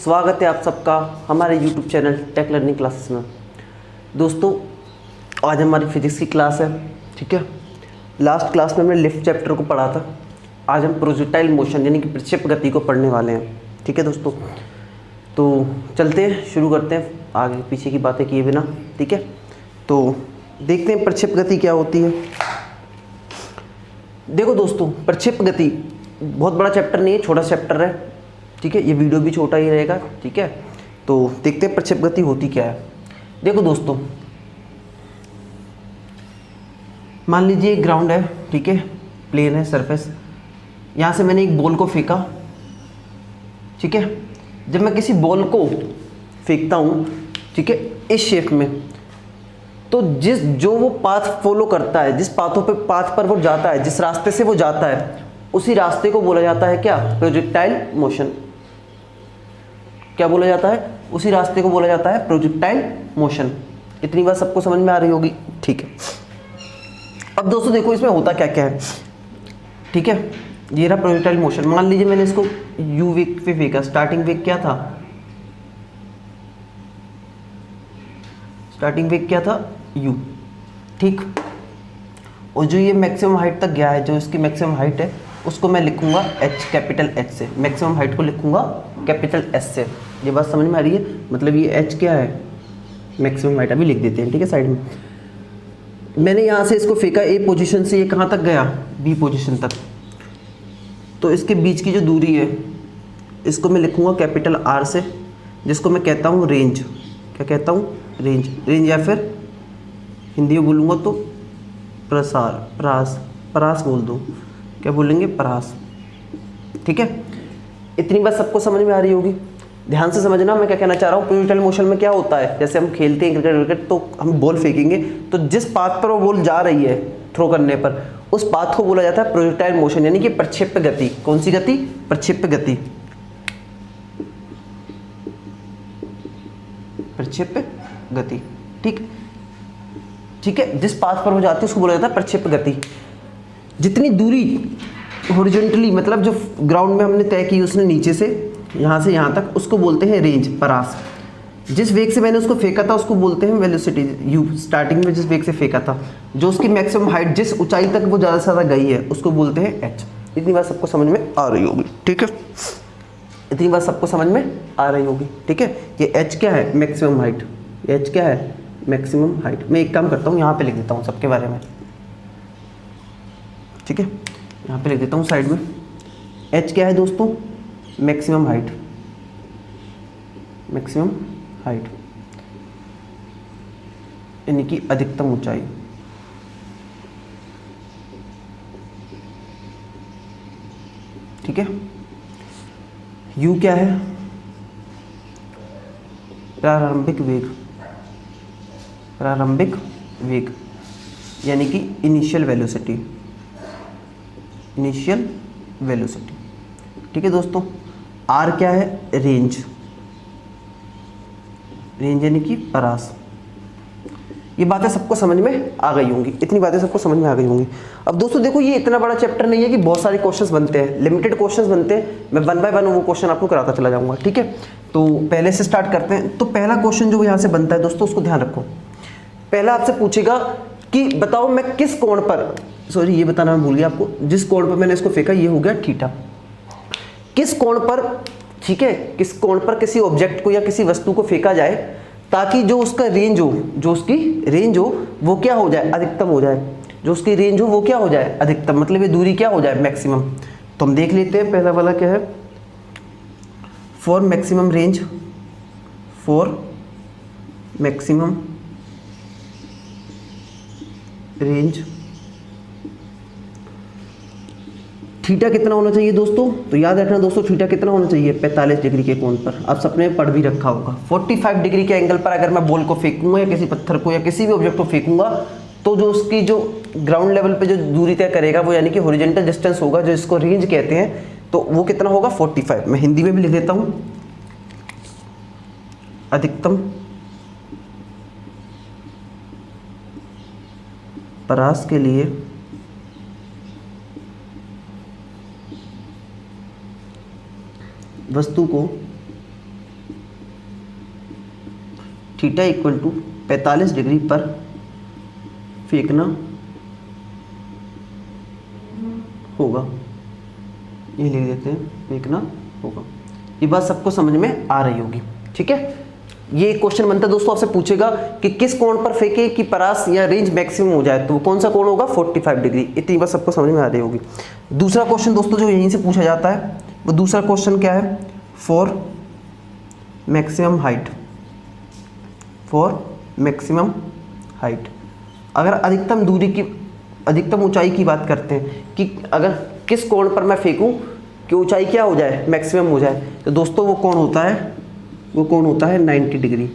स्वागत है आप सबका हमारे YouTube channel tech learning classes में। दोस्तों आज हमारी फिजिक्स की क्लास है, ठीक है। लास्ट क्लास में हमने लिफ्ट चैप्टर को पढ़ा था। आज हम प्रोजेक्टाइल मोशन यानी कि प्रक्षेप गति को पढ़ने वाले हैं, ठीक है दोस्तों। तो चलते हैं, शुरू करते हैं आगे पीछे की बातें किए बिना, ठीक है। तो देखते हैं प्रक्षेप गति क्या होती है। देखो दोस्तों, प्रक्षेप गति बहुत बड़ा चैप्टर नहीं है, छोटा चैप्टर है, ठीक है। ये वीडियो भी छोटा ही रहेगा, ठीक है। तो देखते हैं प्रक्षेप गति होती क्या है। देखो दोस्तों, मान लीजिए एक ग्राउंड है, ठीक है, प्लेन है, सरफेस। यहाँ से मैंने एक बॉल को फेंका, ठीक है। जब मैं किसी बॉल को फेंकता हूँ, ठीक है, इस शेप में, तो जो वो पाथ फॉलो करता है, जिस पाथ पर वो जाता है, जिस रास्ते से वो जाता है, उसी रास्ते को बोला जाता है क्या? Projectile motion. क्या बोला जाता है? उसी रास्ते को बोला जाता है प्रोजेक्टाइल मोशन। इतनी बात सबको समझ में आ रही होगी, ठीक है। अब दोस्तों देखो इसमें होता क्या क्या है, ठीक है। ये रहा प्रोजेक्टाइल मोशन। मान लीजिए मैंने इसको यू वेग पे फेंका। स्टार्टिंग वेग क्या था? स्टार्टिंग वेग क्या था? यू, ठीक। और जो ये मैक्सिमम हाइट तक गया है, जो इसकी मैक्सिमम हाइट है, उसको मैं लिखूंगा एच, कैपिटल एच से। मैक्सिमम हाइट को लिखूंगा कैपिटल एस से। ये बात समझ में आ रही है? मतलब ये एच क्या है? Maximum height. अभी लिख देते हैं, ठीक है, साइड में। मैंने यहाँ से इसको फेंका ए पोजीशन से, ये कहाँ तक गया? बी पोजीशन तक। तो इसके बीच की जो दूरी है, इसको मैं लिखूंगा कैपिटल आर से, जिसको मैं कहता हूँ रेंज। क्या कहता हूँ? रेंज। रेंज या फिर हिंदी में बोलूँगा तो प्रसार, परास बोल दो। क्या बोलेंगे? परास, ठीक है। इतनी बात सबको समझ में आ रही होगी। ध्यान से समझना मैं क्या कहना चाह रहा हूँ। प्रोजेक्टाइल मोशन में क्या होता है, जैसे हम खेलते हैं क्रिकेट, तो हम बॉल फेंकेंगे, तो जिस पाथ पर वो बॉल जा रही है थ्रो करने पर, उस पाथ को बोला जाता है प्रोजेक्टाइल मोशन, यानी कि प्रक्षेप्य गति। कौन सी गति? प्रक्षेप्य गति। प्रक्षेप्य गति, ठीक, ठीक है। जिस पाथ पर वो जाती है उसको बोला जाता है प्रक्षेप्य गति। जितनी दूरी हॉरिजॉन्टली, मतलब जो ग्राउंड में हमने तय की उसने नीचे से यहाँ तक, उसको बोलते हैं रेंज, परास। जिस वेग से मैंने उसको फेंका था उसको बोलते हैं वेलोसिटी, यू। स्टार्टिंग में जिस वेग से फेंका था, जो उसकी मैक्सिमम हाइट, जिस ऊंचाई तक वो ज़्यादा से ज़्यादा गई है, उसको बोलते हैं एच। इतनी बात सबको समझ में आ रही होगी, ठीक है। इतनी बात सबको समझ में आ रही होगी, ठीक है। ये एच क्या है? Maximum height. एच क्या है? Maximum height. मैं एक काम करता हूँ, यहाँ पे लिख देता हूँ सबके बारे में, ठीक है। यहाँ पे लिख देता हूँ साइड में। एच क्या है दोस्तों? Maximum height. मैक्सिमम हाइट यानी कि अधिकतम ऊंचाई, ठीक है। यू क्या है? प्रारंभिक वेग। प्रारंभिक वेग यानी कि इनिशियल वेलोसिटी। इनिशियल वेलोसिटी, ठीक है दोस्तों। आर क्या है? रेंज। रेंज यानी कि परास। ये बातें सबको समझ में आ गई होंगी। इतनी बातें सबको समझ में आ गई होंगी। अब दोस्तों देखो, ये इतना बड़ा चैप्टर नहीं है कि बहुत सारे क्वेश्चंस बनते हैं, लिमिटेड क्वेश्चंस बनते हैं। मैं वन बाय वन वो क्वेश्चन आपको कराता चला जाऊंगा, ठीक है। तो पहले से स्टार्ट करते हैं। तो पहला क्वेश्चन जो यहाँ से बनता है दोस्तों, उसको ध्यान रखो। पहला आपसे पूछेगा कि बताओ मैं किस कोण पर, सॉरी ये बताना मैं भूल गया आपको, जिस कोण पर मैंने इसको फेंका ये हो गया थीटा। किस कोण पर, ठीक है, किस कोण पर किसी ऑब्जेक्ट को या किसी वस्तु को फेंका जाए ताकि जो उसका रेंज हो, जो उसकी रेंज हो वो क्या हो जाए? अधिकतम हो जाए। जो उसकी रेंज हो वो क्या हो जाए? अधिकतम। मतलब ये दूरी क्या हो जाए? मैक्सिमम। तो हम देख लेते हैं पहला वाला क्या है। For maximum range, for maximum range theta कितना होना चाहिए दोस्तों? तो याद रखना दोस्तों, थीटा कितना होना चाहिए? 45 डिग्री के कोण पर। आप सबने पढ़ भी रखा होगा। 45 डिग्री के एंगल पर अगर मैं बॉल को फेंकूंगा या किसी पत्थर को या किसी भी ऑब्जेक्ट को फेंकूंगा, तो जो उसकी जो ग्राउंड लेवल पे जो दूरी तय करेगा वो यानी कि हॉरिजॉन्टल डिस्टेंस होगा, जो इसको रेंज कहते हैं, तो वो कितना होगा? 45। मैं हिंदी में भी लिख देता हूँ, अधिकतम परास के लिए वस्तु को थीटा इक्वल टू 45 डिग्री पर फेंकना होगा, ये लिख देते हैं, फेंकना होगा। ये बात सबको समझ में आ रही होगी, ठीक है। ये क्वेश्चन बनता है दोस्तों, आपसे पूछेगा कि किस कोण पर फेंके कि परास या रेंज मैक्सिमम हो जाए, तो वो कौन सा कोण होगा, 45 डिग्री। इतनी बात सबको समझ में आ रही होगी। दूसरा क्वेश्चन दोस्तों जो यहीं से पूछा जाता है, वो दूसरा क्वेश्चन क्या है, for maximum height, for maximum height. अगर अधिकतम दूरी की, अधिकतम ऊंचाई की बात करते हैं कि अगर किस कोण पर मैं फेंकूं कि ऊंचाई क्या हो जाए, मैक्सिमम हो जाए, तो दोस्तों वो कोण होता है, वो कोण होता है 90 डिग्री।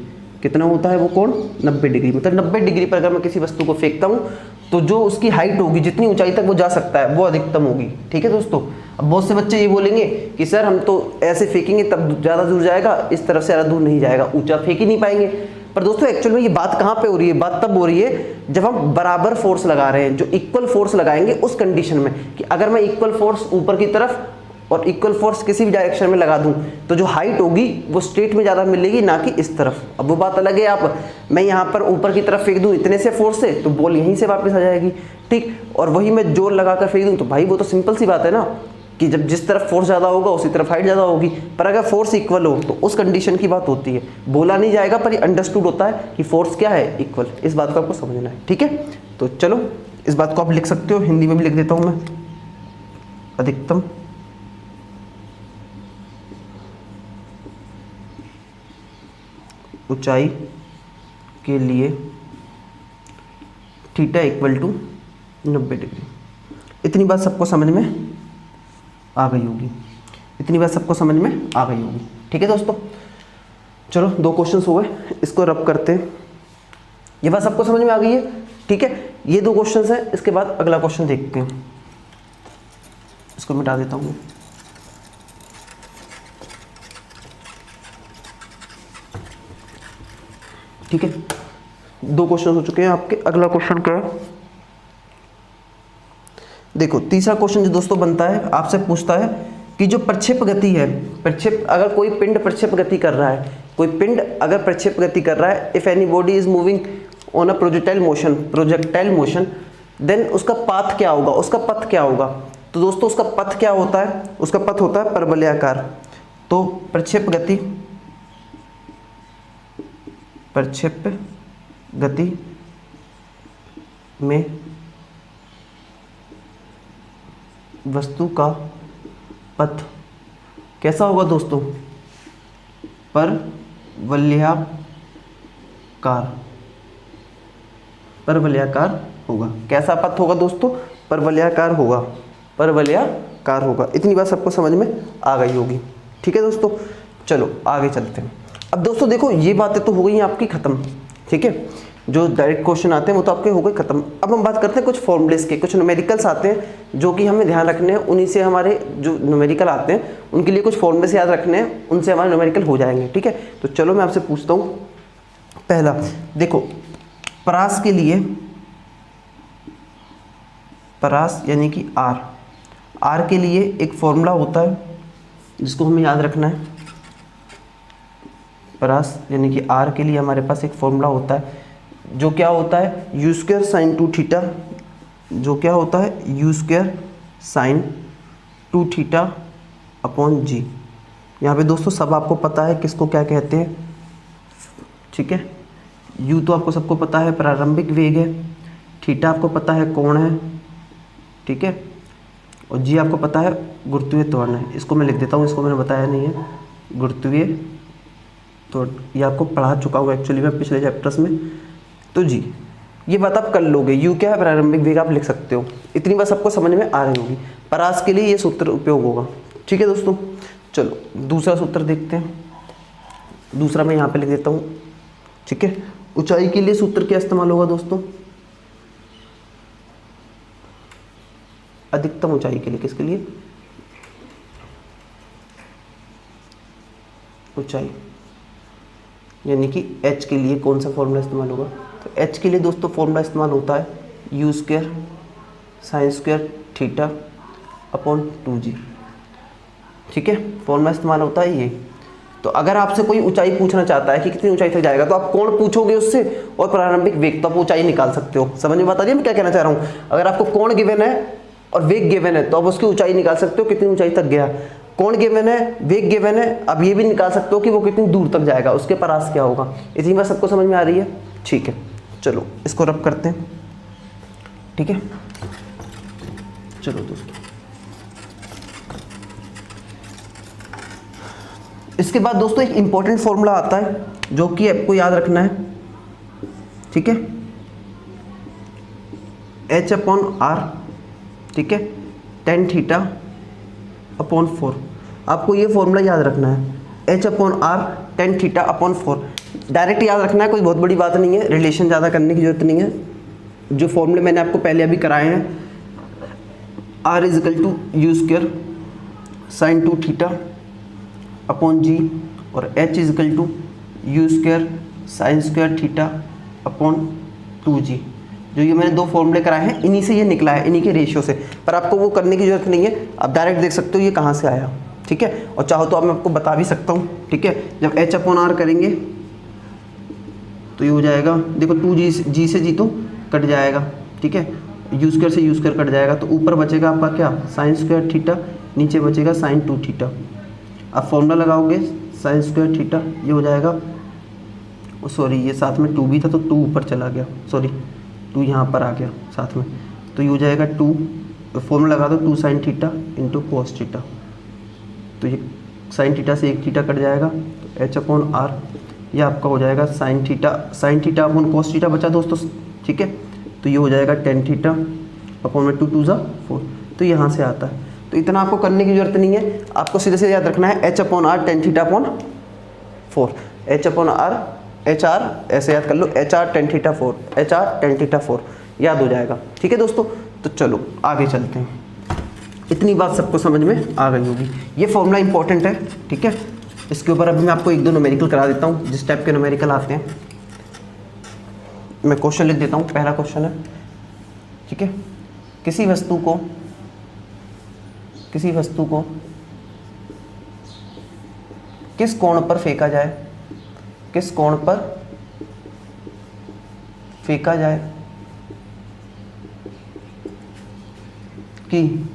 कितना होता है वो कोण, 90 डिग्री। मतलब 90 डिग्री पर अगर मैं किसी वस्तु को फेंकता हूँ तो जो उसकी हाइट होगी, जितनी ऊंचाई तक वो जा सकता है, वो अधिकतम होगी, ठीक है दोस्तों। अब बहुत से बच्चे ये बोलेंगे कि सर हम तो ऐसे फेंकेंगे तब ज़्यादा दूर जाएगा, इस तरफ से ज़्यादा दूर नहीं जाएगा, ऊंचा फेंक ही नहीं पाएंगे। पर दोस्तों एक्चुअल में ये बात कहाँ पे हो रही है, बात तब हो रही है जब हम बराबर फोर्स लगा रहे हैं, जो इक्वल फोर्स लगाएंगे उस कंडीशन में, कि अगर मैं इक्वल फोर्स ऊपर की तरफ और इक्वल फोर्स किसी भी डायरेक्शन में लगा दूं तो जो हाइट होगी वो स्ट्रेट में ज़्यादा मिलेगी, ना कि इस तरफ। अब वो बात अलग है, आप मैं यहाँ पर ऊपर की तरफ फेंक दूं इतने से फोर्स से, तो बॉल यहीं से वापस आ जाएगी, ठीक। और वही मैं जोर लगाकर फेंक दूं तो भाई वो तो सिंपल सी बात है ना, कि जब जिस तरफ फोर्स ज़्यादा होगा उसी तरफ हाइट ज़्यादा होगी। पर अगर फोर्स इक्वल हो तो उस कंडीशन की बात होती है, बोला नहीं जाएगा पर ये अंडरस्टूड होता है कि फोर्स क्या है, इक्वल। इस बात को आपको समझना है, ठीक है। तो चलो इस बात को आप लिख सकते हो, हिंदी में भी लिख देता हूँ मैं, अधिकतम ऊंचाई के लिए थीटा इक्वल टू 90 डिग्री। इतनी बात सबको समझ में आ गई होगी, इतनी बात सबको समझ में आ गई होगी, ठीक है दोस्तों। चलो 2 क्वेश्चंस हो गए, इसको रब करते हैं। ये बात सबको समझ में आ गई है, ठीक है। ये 2 क्वेश्चंस हैं, इसके बाद अगला क्वेश्चन देखते हैं। इसको मिटा देता हूँ। ठीक है, 2 क्वेश्चन हो चुके हैं आपके। अगला क्वेश्चन क्या है, देखो तीसरा क्वेश्चन जो दोस्तों बनता है, आपसे पूछता है कि जो प्रक्षेप गति है, प्रक्षेप, अगर कोई पिंड प्रक्षेप गति कर रहा है, कोई पिंड अगर प्रक्षेप गति कर रहा है, if anybody is moving on a projectile motion, then उसका पाथ क्या होगा, उसका पथ क्या होगा। तो दोस्तों उसका पथ क्या होता है, उसका पथ होता है परवलयाकार। तो प्रक्षेप गति में वस्तु का पथ कैसा होगा दोस्तों, परवलयाकार होगा। कैसा पथ होगा दोस्तों, परवलयाकार होगा। इतनी बात सबको समझ में आ गई होगी, ठीक है दोस्तों। चलो आगे चलते हैं। अब दोस्तों देखो ये बातें तो हो गई आपकी खत्म, ठीक है। जो डायरेक्ट क्वेश्चन आते हैं वो तो आपके हो गए खत्म। अब हम बात करते हैं कुछ फॉर्मूलेस के, कुछ न्यूमेरिकल्स आते हैं जो कि हमें ध्यान रखने हैं। उन्हीं से हमारे जो न्यूमेरिकल आते हैं उनके लिए कुछ फॉर्मूलेस याद रखने हैं, उनसे हमारे न्यूमेरिकल हो जाएंगे, ठीक है। तो चलो मैं आपसे पूछता हूँ। पहला देखो, परास के लिए, परास यानी कि आर के लिए एक फॉर्मूला होता है जिसको हमें याद रखना है। परास यानी कि आर के लिए हमारे पास एक फॉर्मूला होता है जो क्या होता है, यू स्क्वायर साइन 2 थीटा, जो क्या होता है, u square sine 2 theta upon g. यहाँ पे दोस्तों सब आपको पता है किसको क्या कहते हैं, ठीक है। यू तो आपको सबको पता है प्रारंभिक वेग है, थीटा आपको पता है कोण है, ठीक है, और जी आपको पता है गुरुत्वीय त्वरण है। इसको मैं लिख देता हूँ, इसको मैंने बताया नहीं है, गुरुत्वीय तो ये आपको पढ़ा चुका हूँ एक्चुअली मैं पिछले चैप्टर्स में। तो जी ये बात आप कर लोगे, यू क्या है, प्रारंभिक वेग आप लिख सकते हो। इतनी बात सबको समझ में आ रही होगी। परास के लिए ये सूत्र उपयोग होगा, ठीक है दोस्तों। चलो दूसरा सूत्र देखते हैं। दूसरा मैं यहाँ पे लिख देता हूँ, ठीक है। ऊंचाई के लिए सूत्र क्या इस्तेमाल होगा दोस्तों, अधिकतम ऊंचाई के लिए, किसके लिए, ऊंचाई यानी कि h के लिए कौन सा फॉर्मूला इस्तेमाल होगा। तो h के लिए दोस्तों फॉर्मूला इस्तेमाल होता है u square sine square theta upon 2g, ठीक है। फॉर्मूला इस्तेमाल होता है ये। तो अगर आपसे कोई ऊंचाई पूछना चाहता है कि कितनी ऊंचाई तक जाएगा, तो आप कोण पूछोगे उससे और प्रारंभिक वेग, तो आप ऊंचाई निकाल सकते हो। समझ में बता दिया मैं क्या कहना चाह रहा हूँ। अगर आपको कोण गिवन है और वेग गिवन है तो आप उसकी ऊंचाई निकाल सकते हो कितनी ऊंचाई तक गया। कोण गिवन है, वेग गिवन है, अब ये भी निकाल सकते हो कि वो कितनी दूर तक जाएगा, उसके परास क्या होगा। इतनी बात सबको समझ में आ रही है? ठीक है, चलो इसको रब करते हैं। ठीक है, चलो दोस्तों, इसके बाद दोस्तों एक इंपॉर्टेंट फॉर्मूला आता है जो कि आपको याद रखना है। ठीक है, H/R, ठीक है, tan θ/4। आपको ये फॉर्मूला याद रखना है, H/R tan θ/4। डायरेक्ट याद रखना है, कोई बहुत बड़ी बात नहीं है, रिलेशन ज़्यादा करने की जरूरत नहीं है। जो फॉर्मूले मैंने आपको पहले अभी कराए हैं, R = U² sin 2θ/G और H = U² sin² θ/2G। जो ये मैंने दो फॉर्मूले कराए हैं, इन्हीं से ये निकला है, इन्हीं के रेशियो से। पर आपको वो करने की जरूरत नहीं है, आप डायरेक्ट देख सकते हो ये कहाँ से आया। ठीक है, और चाहो तो अब मैं आपको बता भी सकता हूँ। ठीक है, जब H/R करेंगे तो ये हो जाएगा, देखो 2G से G तो कट जाएगा। ठीक है, U² से U² कट जाएगा, तो ऊपर बचेगा आपका क्या, sin² θ, नीचे बचेगा sin 2θ। अब फॉर्मूला लगाओगे sin² θ, ये हो जाएगा, सॉरी ये साथ में 2 भी था तो 2 ऊपर चला गया, सॉरी 2 यहाँ पर आ गया साथ में, तो ये हो जाएगा 2, फॉर्मूला लगा दो 2 sin θ × cos θ। तो ये sin θ से एक θ कट जाएगा, तो H/R ये आपका हो जाएगा sin θ / cos θ बचा दोस्तों। ठीक है, तो ये हो जाएगा tan θ / 2 2 4। तो यहाँ से आता है, तो इतना आपको करने की जरूरत नहीं है, आपको सीधे से याद रखना है H/R tan θ/4। HR ऐसे याद कर लो, HR tan θ/4, HR tan θ/4 याद हो जाएगा। ठीक है दोस्तों, तो चलो आगे चलते हैं। इतनी बात सबको समझ में आ गई होगी, ये फॉर्मूला इंपॉर्टेंट है। ठीक है, इसके ऊपर अभी मैं आपको एक दो न्यूमेरिकल करा देता हूँ, जिस टाइप के न्यूमेरिकल आते हैं। मैं क्वेश्चन लिख देता हूँ, पहला क्वेश्चन है। ठीक है, किसी वस्तु को किस कोण पर फेंका जाए, किस कोण पर फेंका जाए कि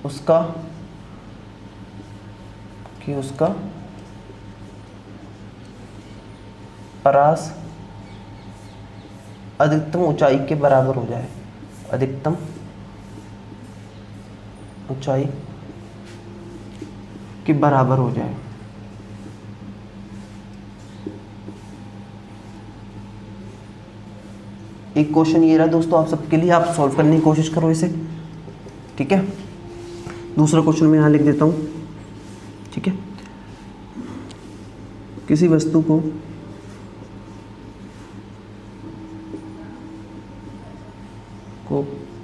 उसका परास अधिकतम ऊंचाई के बराबर हो जाए, अधिकतम ऊंचाई के बराबर हो जाए। एक क्वेश्चन ये रहा दोस्तों आप सबके लिए, आप सॉल्व करने की कोशिश करो इसे। ठीक है, दूसरा क्वेश्चन मैं यहाँ लिख देता हूँ। ठीक है, किसी वस्तु को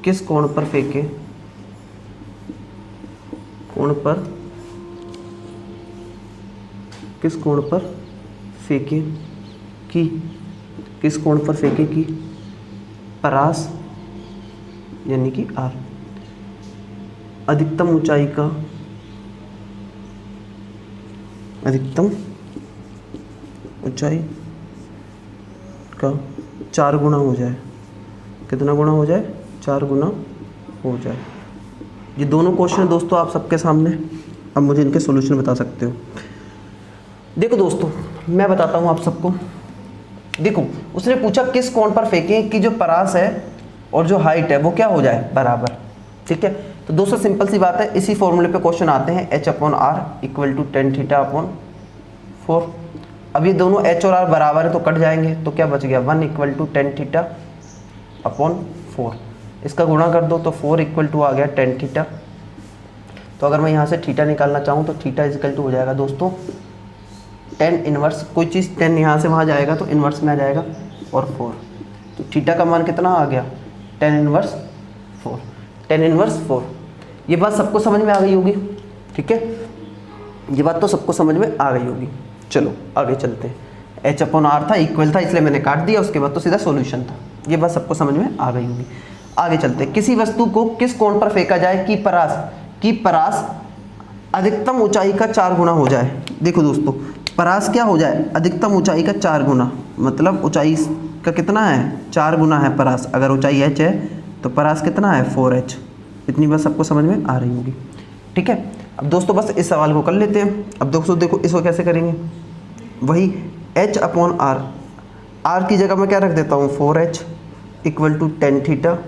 किस कोण पर फेंके, किस कोण पर फेंके कि परास यानी कि R अधिकतम ऊंचाई का 4 गुना हो जाए। कितना गुना हो जाए? 4 गुना हो जाए। ये दोनों क्वेश्चन दोस्तों आप सबके सामने, अब मुझे इनके सॉल्यूशन बता सकते हो। देखो दोस्तों मैं बताता हूँ आप सबको। देखो उसने पूछा किस कोण पर फेंके कि जो परास है और जो हाइट है वो क्या हो जाए, बराबर। ठीक है, तो दोस्तों सिंपल सी बात है, इसी फॉर्मूले पे क्वेश्चन आते हैं। H/R = tan θ/4। अब ये दोनों H और R बराबर है तो कट जाएंगे, तो क्या बच गया, 1 = tan θ/4। इसका गुणा कर दो तो 4 = आ गया tan θ। तो अगर मैं यहाँ से थीटा निकालना चाहूँ तो थीटा = हो जाएगा दोस्तों tan इनवर्स, कोई चीज़ tan यहाँ से वहाँ जाएगा तो इनवर्स में आ जाएगा, और 4। तो थीटा का मान कितना आ गया, tan इनवर्स 4। ये बात सबको समझ में आ गई होगी। ठीक है, ये बात तो सबको समझ में आ गई होगी। चलो आगे चलते हैं। H/R था, इक्वल था, इसलिए मैंने काट दिया, उसके बाद तो सीधा सॉल्यूशन था। ये बात सबको समझ में आ गई होगी। आगे चलते हैं। किसी वस्तु को किस कोण पर फेंका जाए कि परास अधिकतम ऊंचाई का 4 गुना हो जाए। देखो दोस्तों, परास क्या हो जाए, अधिकतम ऊंचाई का 4 गुना, मतलब ऊंचाई का कितना है, 4 गुना है परास। अगर ऊंचाई h है तो परास कितना है, 4h। इतनी बात सबको समझ में आ रही होगी, ठीक है। अब दोस्तों बस इस सवाल को कर लेते हैं। अब दोस्तों देखो इसको कैसे करेंगे, वही h अपॉन r, r की जगह मैं क्या रख देता हूँ, 4h equal to tan theta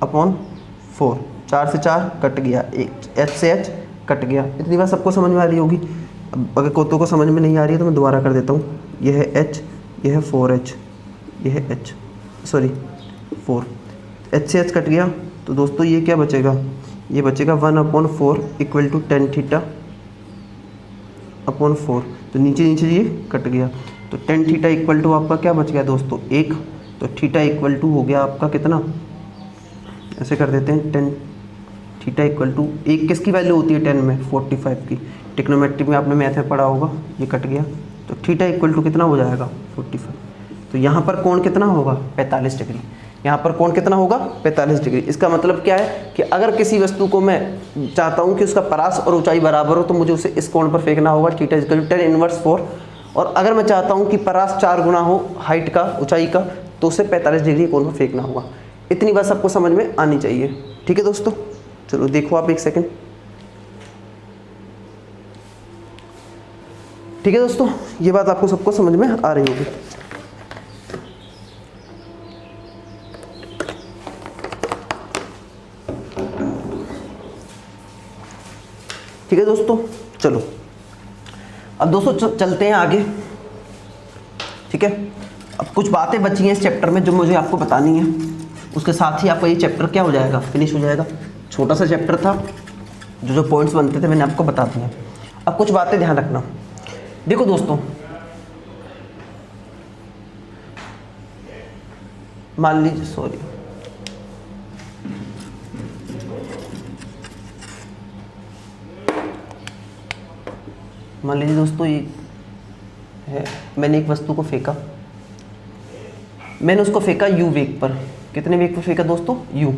upon 4, 4 से 4 कट गया, h से h कट गया। इतनी बात सबको समझ में आ रही होगी। अब अगर कोतों को समझ में नहीं आ रही है तो मैं दोबारा कर देता हूँ। यह है h, यह है 4h, यह है h, सॉरी 4, h से h कट गया तो दोस्तों ये क्या बचेगा, ये बचेगा 1/4 equal to tan theta upon 4। तो नीचे नीचे ये कट गया, तो टेन थीटा इक्वल टू आपका क्या बच गया दोस्तों, 1। तो थीटा इक्वल टू हो गया आपका कितना, ऐसे कर देते हैं, टेन थीटा इक्वल टू 1 किसकी वैल्यू होती है 10 में, 45 की। टिक्नोमेट्री में आपने मैथ में पढ़ा होगा, ये कट गया तो थीटा इक्वल टू कितना हो जाएगा, 45। तो यहाँ पर कोण कितना होगा, 45 डिग्री। यहाँ पर कोण कितना होगा, 45 डिग्री। इसका मतलब क्या है कि अगर किसी वस्तु को मैं चाहता हूँ कि उसका परास और ऊंचाई बराबर हो तो मुझे उसे इस कोण पर फेंकना होगा, थीटा इक्वल टू 10⁻⁴। और अगर मैं चाहता हूँ कि परास 4 गुना हो हाइट का, ऊंचाई का, तो उसे 45 डिग्री कोण पर फेंकना होगा। इतनी बात सबको समझ में आनी चाहिए, ठीक है दोस्तों। चलो देखो आप एक सेकेंड, ठीक है दोस्तों, ये बात आपको सबको समझ में आ रही होगी। ठीक है दोस्तों, चलो अब दोस्तों चलते हैं आगे, ठीक है। अब कुछ बातें बची हैं इस चैप्टर में जो मुझे आपको बतानी है, उसके साथ ही आपका ये चैप्टर क्या हो जाएगा, फिनिश हो जाएगा। छोटा सा चैप्टर था, जो पॉइंट्स बनते थे मैंने आपको बता दिए। अब कुछ बातें ध्यान रखना। देखो दोस्तों, मान लीजिए, सॉरी, मान लीजिए दोस्तों ये है, मैंने एक वस्तु को फेंका, मैंने उसको फेंका u वेग पर। कितने वेग पर फेंका दोस्तों, u।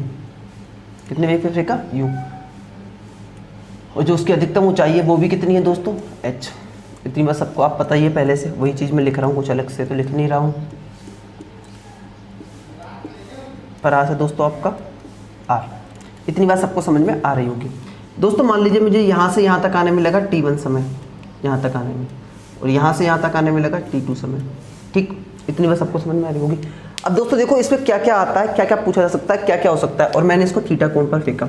कितने वेग पर फेंका, u। और जो उसकी अधिकतम ऊंचाई है वो भी कितनी है दोस्तों, h। इतनी बात सबको आप पता ही है पहले से, वही चीज़ मैं लिख रहा हूँ, कुछ अलग से तो लिख नहीं रहा हूँ। परास है दोस्तों आपका r। इतनी बात सबको समझ में आ रही होगी। दोस्तों मान लीजिए मुझे यहाँ से यहाँ तक आने में लगा t1 समय, यहाँ तक आने में, और यहाँ से यहाँ तक आने में लगा t2 समय, ठीक। इतनी बात सबको समझ में आ रही होगी। अब दोस्तों देखो इसमें क्या क्या आता है, क्या क्या पूछा जा सकता है, क्या क्या हो सकता है। और मैंने इसको थीटा कोण पर फेंका,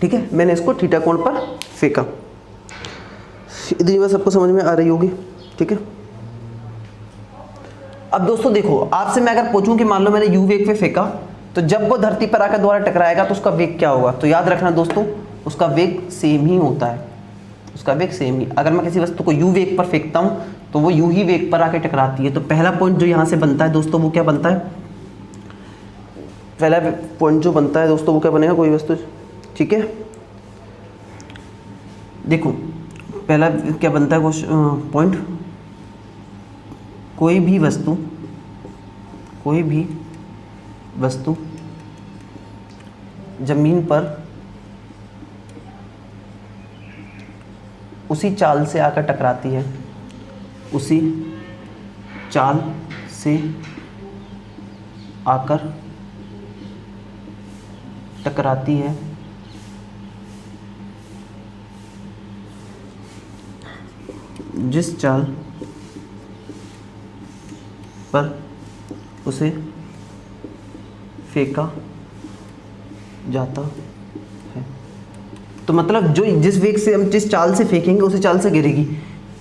ठीक है, मैंने इसको थीटा कोण पर फेंका। इतनी बात सबको समझ में आ रही होगी, ठीक है। अब दोस्तों देखो, आपसे मैं अगर पूछूं कि मान लो मैंने u वेग पे फेंका, तो जब वो धरती पर आकर दोबारा टकराएगा तो उसका वेग क्या होगा, तो याद रखना दोस्तों, उसका वेग सेम ही होता है, उसका वेग सेम ही। अगर मैं किसी वस्तु को u वेग पर फेंकता हूँ तो वो u ही वेग पर आके टकराती है। तो पहला पॉइंट जो यहाँ से बनता है दोस्तों वो क्या बनता है, पहला पॉइंट जो बनता है दोस्तों वो क्या बनेगा, कोई वस्तु, ठीक है। देखो पहला क्या बनता है पॉइंट, कोई भी वस्तु जमीन पर उसी चाल से आकर टकराती है, उसी चाल से आकर टकराती है, जिस चाल पर उसे फेंका जाता है। तो मतलब जो जिस वेग से हम जिस चाल से फेंकेंगे उसी चाल से गिरेगी।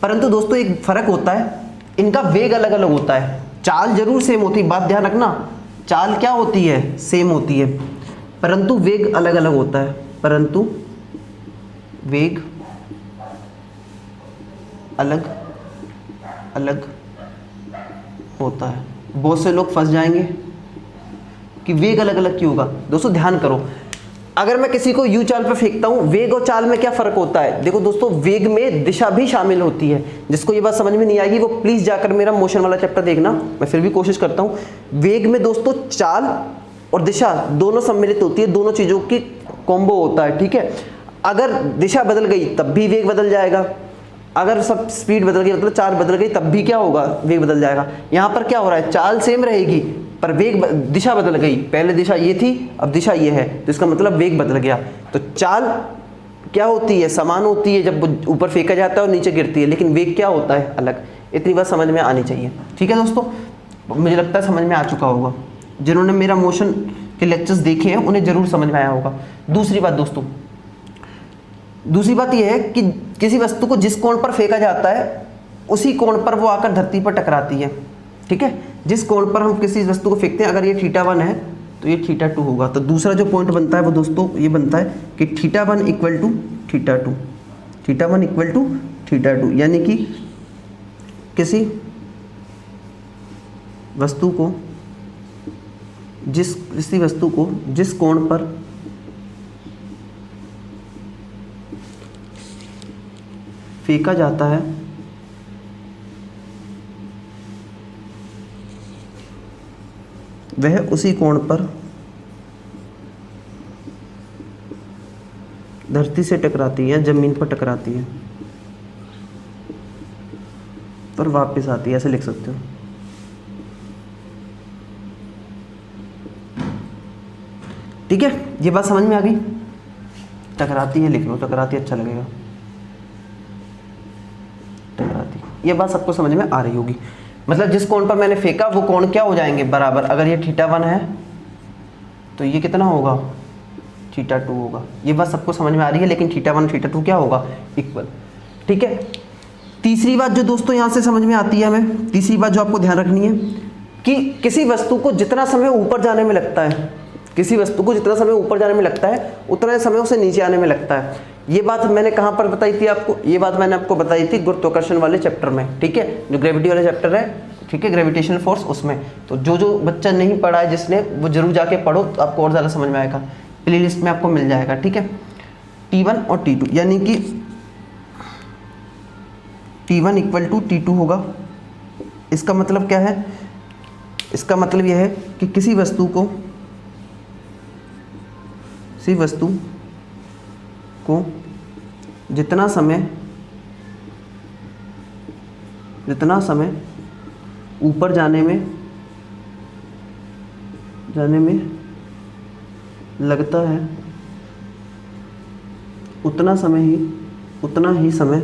परंतु दोस्तों एक फर्क होता है, इनका वेग अलग अलग होता है। चाल जरूर सेम होती है, बात ध्यान रखना, चाल क्या होती है, सेम होती है, परंतु वेग अलग अलग होता है, परंतु वेग अलग अलग होता है। बहुत से लोग फंस जाएंगे कि वेग अलग अलग क्यों होगा। दोस्तों ध्यान करो, अगर मैं किसी को यू चाल पर फेंकता हूं, वेग और चाल में क्या फर्क होता है। देखो दोस्तों, वेग में दिशा भी शामिल होती है। जिसको ये बात समझ में नहीं आएगी वो प्लीज जाकर मेरा मोशन वाला चैप्टर देखना, मैं फिर भी कोशिश करता हूं। वेग में दोस्तों चाल और दिशा दोनों सम्मिलित होती है, दोनों चीजों की कॉम्बो होता है, ठीक है। अगर दिशा बदल गई तब भी वेग बदल जाएगा, अगर सब स्पीड बदल गई मतलब चाल बदल गई तब भी क्या होगा, वेग बदल जाएगा। यहाँ पर क्या हो रहा है, चाल सेम रहेगी पर वेग दिशा बदल गई, पहले दिशा ये थी अब दिशा ये है, तो इसका मतलब वेग बदल गया। तो चाल क्या होती है, समान होती है जब ऊपर फेंका जाता है और नीचे गिरती है, लेकिन वेग क्या होता है, अलग। इतनी बात समझ में आनी चाहिए। ठीक है दोस्तों, मुझे लगता है समझ में आ चुका होगा। जिन्होंने मेरा मोशन के लेक्चर्स देखे हैं उन्हें जरूर समझ में आया होगा। दूसरी बात दोस्तों, दूसरी बात यह है कि किसी वस्तु को जिस कोण पर फेंका जाता है उसी कोण पर वो आकर धरती पर टकराती है। ठीक है, जिस कोण पर हम किसी वस्तु को फेंकते हैं, अगर ये θ1 है तो ये θ2 होगा। तो दूसरा जो पॉइंट बनता है वो दोस्तों ये बनता है कि θ1 इक्वल टू θ2, θ1 इक्वल टू θ2, यानी कि किसी वस्तु को जिस कोण पर फेंका जाता है वह उसी कोण पर धरती से टकराती है, जमीन पर टकराती है और वापस आती है, ऐसे लिख सकते हो। ठीक है, ये बात समझ में आ गई। टकराती है लिख लो, टकराती अच्छा लगेगा, टकराती। ये बात सबको समझ में आ रही होगी। मतलब जिस कोण पर मैंने फेंका वो कोण क्या हो जाएंगे, बराबर। अगर ये θ1 है तो ये कितना होगा, θ2 होगा। ये बात सबको समझ में आ रही है, लेकिन θ1 θ2 क्या होगा, इक्वल। ठीक है, तीसरी बात जो दोस्तों यहाँ से समझ में आती है हमें, तीसरी बात जो आपको ध्यान रखनी है कि किसी वस्तु को जितना समय ऊपर जाने में लगता है, किसी वस्तु को जितना समय ऊपर जाने में लगता है उतना समय उसे नीचे आने में लगता है। ये बात मैंने कहाँ पर बताई थी आपको, ये बात मैंने आपको बताई थी गुरुत्वाकर्षण वाले चैप्टर में। ठीक है, जो ग्रेविटी वाला चैप्टर है, ठीक है, ग्रेविटेशनल फोर्स, उसमें। तो जो बच्चा नहीं पढ़ा है जिसने, वो जरूर जाके पढ़ो, तो आपको और ज़्यादा समझ में आएगा। प्ले लिस्ट में आपको मिल जाएगा। ठीक है, T1 और T2, यानी कि T1 इक्वल टू T2 होगा। इसका मतलब क्या है, इसका मतलब यह है कि किसी वस्तु को जितना समय ऊपर जाने में लगता है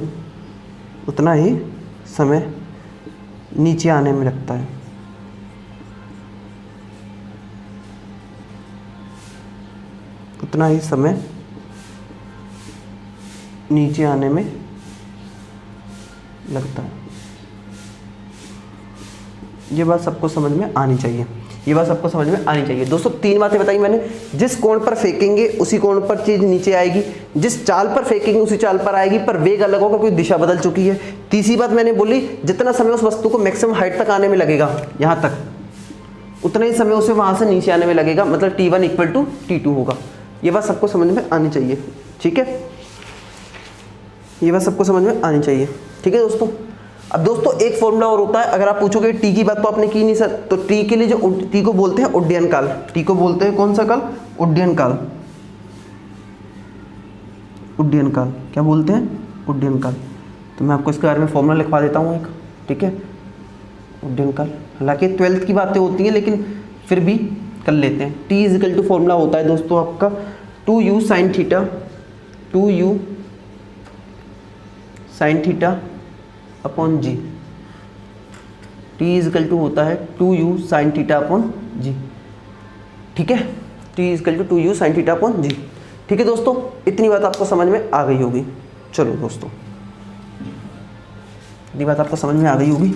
उतना ही समय नीचे आने में लगता है। उतना ही समय नीचे आने में लगता है। ये बात सबको समझ में आनी चाहिए, ये बात सबको समझ में आनी चाहिए। दोस्तों 3 बातें बताई मैंने। जिस कोण पर फेंकेंगे उसी कोण पर चीज नीचे आएगी, जिस चाल पर फेंकेंगे उसी चाल पर आएगी, पर वेग अलग होगा क्योंकि दिशा बदल चुकी है। तीसरी बात मैंने बोली, जितना समय उस वस्तु को मैक्सिमम हाइट तक आने में लगेगा, यहाँ तक, उतना ही समय उसे वहां से नीचे आने में लगेगा, मतलब T1 इक्वल टू T2 होगा। ये बात सबको समझ में आनी चाहिए। ठीक है, ये बात सबको समझ में आनी चाहिए। ठीक है दोस्तों, अब दोस्तों एक फॉर्मूला और होता है। अगर आप पूछोगे टी की बात तो आपने की नहीं सर, तो टी के लिए जो टी को बोलते हैं उड्डयन काल, टी को बोलते हैं कौन सा काल, उड्डयन काल। उड्डयन काल क्या बोलते हैं, उड्डयन काल। तो मैं आपको इसके बारे में फॉर्मूला लिखवा देता हूँ एक। ठीक है, उड्डयन काल, हालांकि 12th की बातें होती हैं लेकिन फिर भी कर लेते हैं। T is equal to formula होता है दोस्तों आपका 2u sine theta, 2u sine theta upon g. T is equal to होता है 2u sine theta upon g. ठीक है, T is equal to 2u sine theta upon g. ठीक है दोस्तों, इतनी बात आपको समझ में आ गई होगी। चलो दोस्तों, इतनी बात आपको समझ में आ गई होगी।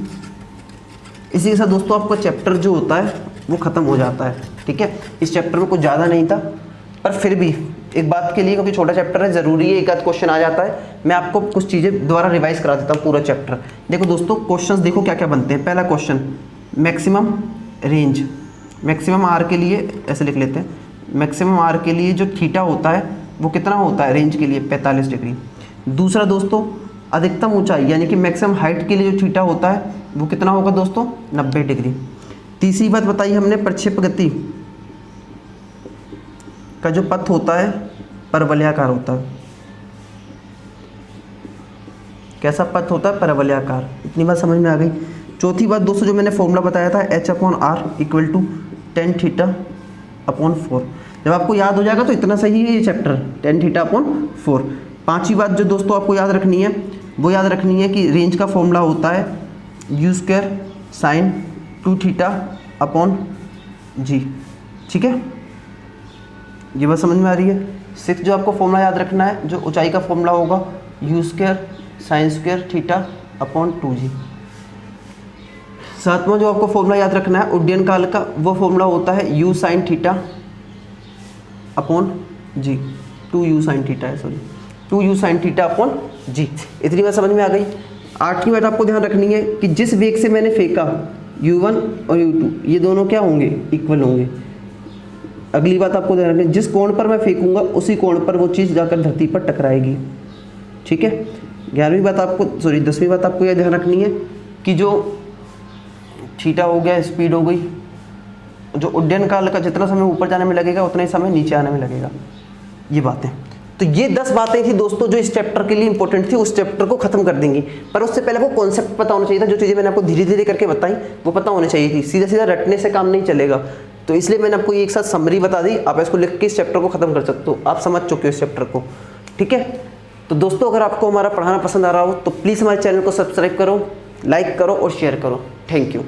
इसी के साथ दोस्तों आपका चैप्टर जो होता है वो ख़त्म हो जाता है। ठीक है, इस चैप्टर में कुछ ज़्यादा नहीं था, पर फिर भी एक बात के लिए, क्योंकि छोटा चैप्टर है, ज़रूरी है, एक आध क्वेश्चन आ जाता है, मैं आपको कुछ चीज़ें दोबारा रिवाइज करा देता हूँ पूरा चैप्टर। देखो दोस्तों, क्वेश्चंस देखो क्या क्या बनते हैं। पहला question, maximum range, maximum R के लिए ऐसे लिख लेते हैं, मैक्सिमम आर के लिए जो थीटा होता है वो कितना होता है रेंज के लिए, 45 डिग्री। दूसरा दोस्तों, अधिकतम ऊंचाई यानी कि मैक्सिमम हाइट के लिए जो थीटा होता है वो कितना होगा दोस्तों, 90 डिग्री। तीसरी बात बताई हमने, प्रक्षेप गति का जो पथ होता है परवलयाकार होता है, कैसा पथ होता है? परवलयाकार। इतनी बात समझ में आ गई। चौथी बात दोस्तों जो मैंने फॉर्मूला बताया था H/R इक्वल टू tan θ/4। जब आपको याद हो जाएगा तो इतना सही है ये चैप्टर, tan θ/4। पांचवी बात जो दोस्तों आपको याद रखनी है वो याद रखनी है कि रेंज का फॉर्मूला होता है u² sin 2θ/g। ठीक है, ये बात समझ में आ रही है। 6 जो आपको फॉर्मूला याद रखना है, जो ऊंचाई का फॉर्मूला होगा u² sin² θ/2g। सातवां जो आपको फॉर्मूला याद रखना है उड्डयन काल का, वो फॉर्मूला होता है u sin θ/g। 2u sin θ है, सॉरी 2u sin θ/g। इतनी बात समझ में आ गई। आठवीं बात आपको ध्यान रखनी है कि जिस वेग से मैंने फेंका u1 और u2 ये दोनों क्या होंगे? इक्वल होंगे। अगली बात आपको ध्यान रखनी है, जिस कोण पर मैं फेंकूंगा उसी कोण पर वो चीज़ जाकर धरती पर टकराएगी। ठीक है। 11वीं बात आपको, सॉरी 10वीं बात आपको यह ध्यान रखनी है कि जो थीटा हो गया, स्पीड हो गई, जो उड्डयन काल का जितना समय ऊपर जाने में लगेगा उतना ही समय नीचे आने में लगेगा। ये बातें, तो ये 10 बातें थी दोस्तों जो इस चैप्टर के लिए इंपॉर्टेंट थी। उस चैप्टर को खत्म कर देंगे, पर उससे पहले आपको कॉन्सेप्ट पता होना चाहिए था। जो चीज़ें मैंने आपको धीरे धीरे करके बताई वो पता होनी चाहिए थी। सीधा सीधा रटने से काम नहीं चलेगा, तो इसलिए मैंने आपको ये एक साथ समरी बता दी। आप इसको लिख के इस चैप्टर को खत्म कर सकते हो। आप समझ चुके हो इस चैप्टर को। ठीक है, तो दोस्तों अगर आपको हमारा पढ़ाना पसंद आ रहा हो तो प्लीज़ हमारे चैनल को सब्सक्राइब करो, लाइक करो और शेयर करो। Thank you.